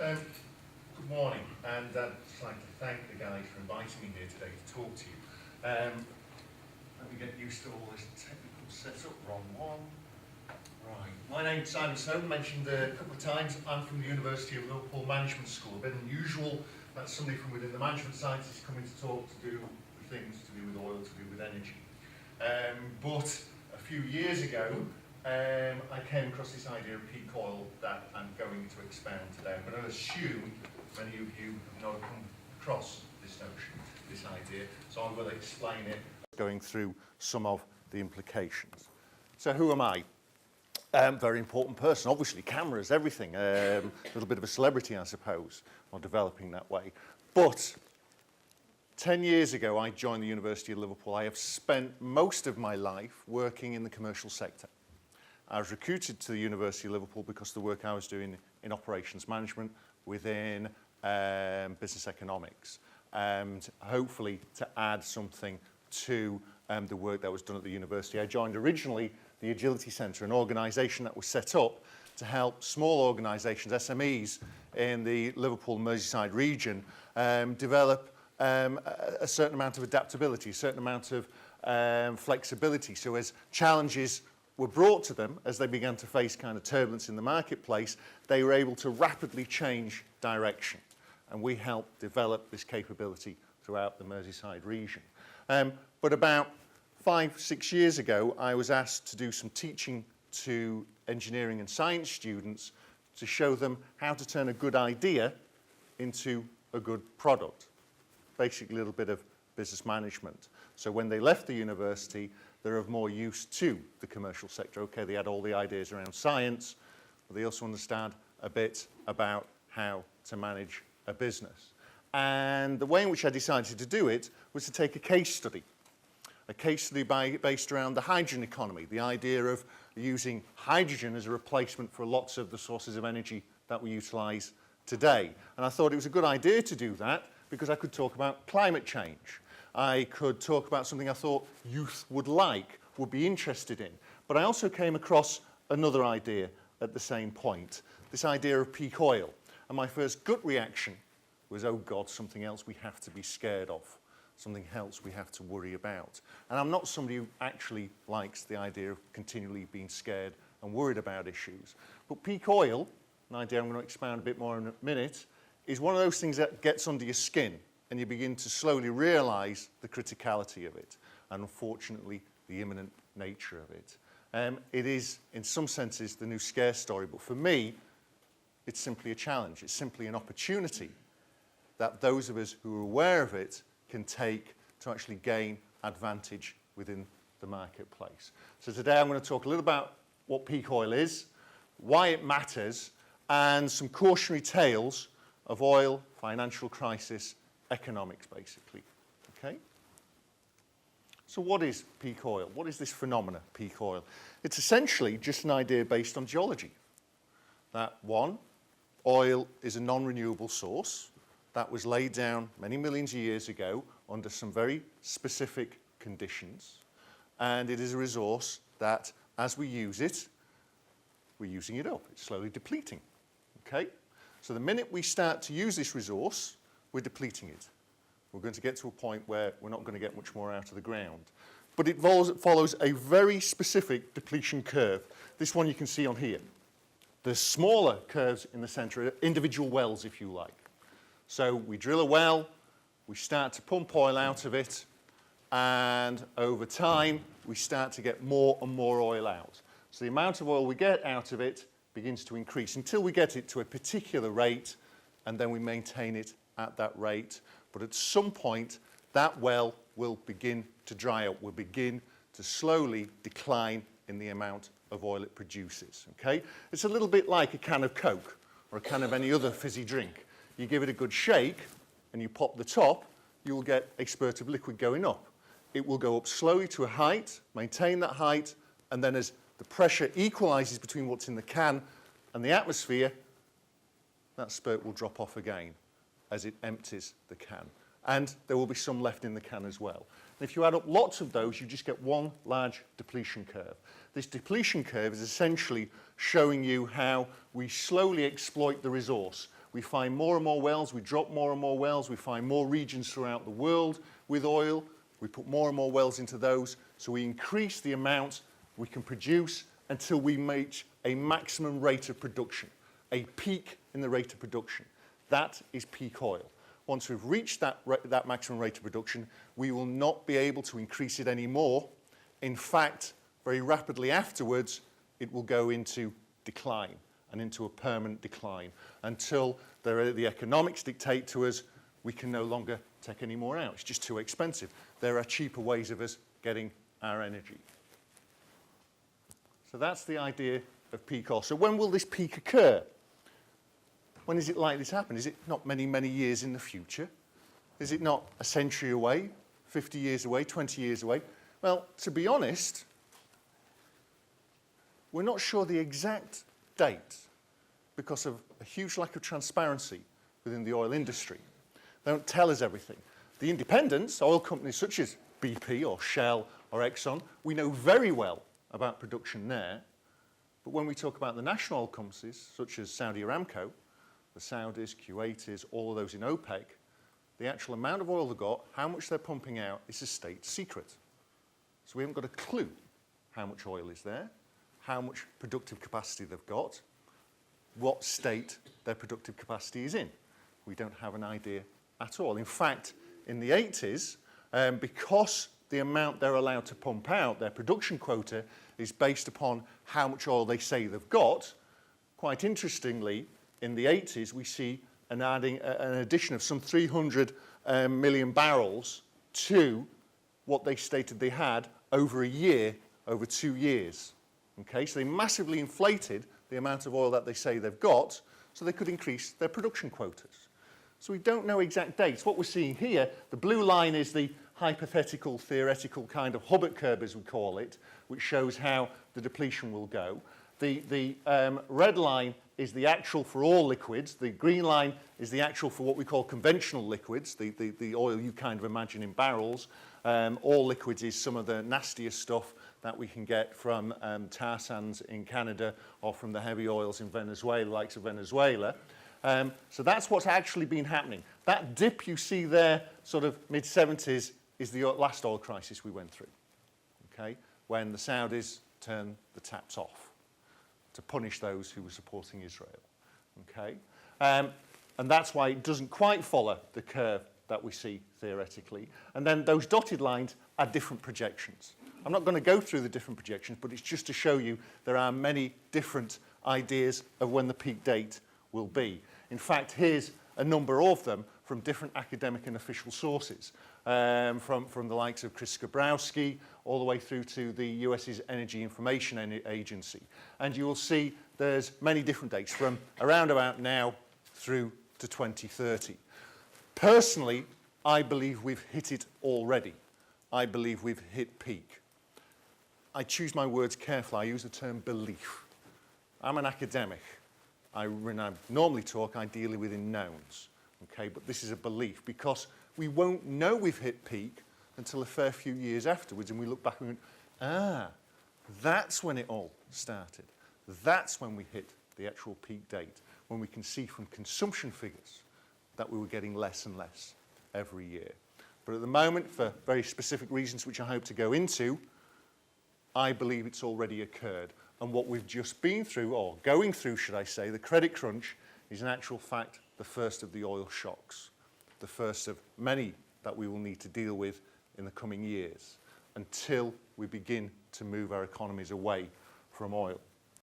Good morning, and I'd just like to thank the guys for inviting me here today to talk to you. Let me get used to all this technical setup. Wrong one. Right. My name's Simon Snowden, mentioned a couple of times. I'm from the University of Liverpool Management School. A bit unusual that somebody from within the management sciences is coming to talk to do with things to do with oil, to do with energy. But a few years ago, I came across this idea of PeakOil that I'm going to expound today. I'm going to assume many of you have not come across this notion, this idea, so I will explain it, going through some of the implications. So who am I? Very important person, obviously, cameras, everything. A little bit of a celebrity, I suppose, or developing that way. But 10 years ago, I joined the University of Liverpool. I have spent most of my life working in the commercial sector. I was recruited to the University of Liverpool because of the work I was doing in operations management within business economics, and hopefully to add something to the work that was done at the university. I joined originally the Agility Centre, an organisation that was set up to help small organisations, SMEs, in the Liverpool Merseyside region develop a certain amount of adaptability, a certain amount of flexibility. So as challenges were brought to them, as they began to face kind of turbulence in the marketplace, they were able to rapidly change direction. And we helped develop this capability throughout the Merseyside region. But about 5-6 years ago, I was asked to do some teaching to engineering and science students to show them how to turn a good idea into a good product. Basically, a little bit of business management. So when they left the university, they're of more use to the commercial sector. Okay, they had all the ideas around science, but they also understand a bit about how to manage a business. And the way in which I decided to do it was to take a case study based around the hydrogen economy, the idea of using hydrogen as a replacement for lots of the sources of energy that we utilise today. And I thought it was a good idea to do that because I could talk about climate change. I could talk about something I thought youth would like, would be interested in. But I also came across another idea at the same point, this idea of peak oil. And my first gut reaction was, oh God, something else we have to be scared of, something else we have to worry about. And I'm not somebody who actually likes the idea of continually being scared and worried about issues. But peak oil, an idea I'm going to expound a bit more in a minute, is one of those things that gets under your skin and you begin to slowly realise the criticality of it and, unfortunately, the imminent nature of it. It is, in some senses, the new scare story, but for me, it's simply a challenge. It's simply an opportunity that those of us who are aware of it can take to actually gain advantage within the marketplace. So today I'm going to talk a little about what peak oil is, why it matters, and some cautionary tales of oil, financial crisis, economics, basically. Okay? So what is peak oil? What is this phenomena, peak oil? It's essentially just an idea based on geology. That one, oil is a non-renewable source that was laid down many millions of years ago under some very specific conditions. And it is a resource that, as we use it, we're using it up. It's slowly depleting. Okay? So the minute we start to use this resource, we're depleting it. We're going to get to a point where we're not going to get much more out of the ground. But it follows a very specific depletion curve. This one you can see on here. The smaller curves in the centre are individual wells, if you like. So we drill a well, we start to pump oil out of it, and over time, we start to get more and more oil out. So the amount of oil we get out of it begins to increase until we get it to a particular rate, and then we maintain it at that rate. But at some point, that well will begin to dry up, will begin to slowly decline in the amount of oil it produces. Okay? It's a little bit like a can of Coke or a can of any other fizzy drink. You give it a good shake and you pop the top, you will get a spurt of liquid going up. It will go up slowly to a height, maintain that height, and then as the pressure equalises between what's in the can and the atmosphere, that spurt will drop off again as it empties the can. and there will be some left in the can as well. And if you add up lots of those, you just get one large depletion curve. This depletion curve is essentially showing you how we slowly exploit the resource. We find more and more wells, we drop more and more wells, we find more regions throughout the world with oil, we put more and more wells into those, so we increase the amount we can produce until we reach a maximum rate of production, a peak in the rate of production. That is peak oil. Once we've reached that maximum rate of production, we will not be able to increase it anymore. In fact, very rapidly afterwards, it will go into decline and into a permanent decline until the economics dictate to us we can no longer take any more out. It's just too expensive. There are cheaper ways of us getting our energy. So that's the idea of peak oil. So when will this peak occur? When is it likely to happen? Is it not many, many years in the future? Is it not a century away, 50 years away, 20 years away? Well, to be honest, we're not sure the exact date because of a huge lack of transparency within the oil industry. They don't tell us everything. The independents, oil companies such as BP or Shell or Exxon, we know very well about production there. But when we talk about the national oil companies, such as Saudi Aramco, the Saudis, Kuwaitis, all of those in OPEC, the actual amount of oil they've got, how much they're pumping out, is a state secret. So we haven't got a clue how much oil is there, how much productive capacity they've got, what state their productive capacity is in. We don't have an idea at all. In fact, in the 80s, because the amount they're allowed to pump out, their production quota, is based upon how much oil they say they've got, quite interestingly, in the 80s, we see an addition of some 300 million barrels to what they stated they had over a year, over 2 years. Okay, so they massively inflated the amount of oil that they say they've got, so they could increase their production quotas. So we don't know exact dates. What we're seeing here, the blue line is the hypothetical, theoretical kind of Hubbert curve, as we call it, which shows how the depletion will go. The red line is the actual for all liquids. The green line is the actual for what we call conventional liquids, the oil you kind of imagine in barrels. All liquids is some of the nastiest stuff that we can get from tar sands in Canada or from the heavy oils in Venezuela, likes of Venezuela. So that's what's actually been happening. That dip you see there, sort of mid-70s, is the last oil crisis we went through, okay, when the Saudis turned the taps off to punish those who were supporting Israel, okay? And that's why it doesn't quite follow the curve that we see theoretically. And then those dotted lines are different projections. I'm not going to go through the different projections, but it's just to show you there are many different ideas of when the peak date will be. In fact, here's a number of them from different academic and official sources, from the likes of Chris Skabrowski all the way through to the US's Energy Information Agency. And you will see there's many different dates from around about now through to 2030. Personally, I believe we've hit it already. I believe we've hit peak. I choose my words carefully. I use the term belief. I'm an academic. I normally talk ideally within nouns, okay? But this is a belief because we won't know we've hit peak until a fair few years afterwards, and we look back and go, that's when it all started. That's when we hit the actual peak date, when we can see from consumption figures that we were getting less and less every year. But at the moment, for very specific reasons which I hope to go into, I believe it's already occurred. And what we've just been through, or going through, should I say, the credit crunch, is in actual fact the first of the oil shocks, the first of many that we will need to deal with in the coming years until we begin to move our economies away from oil.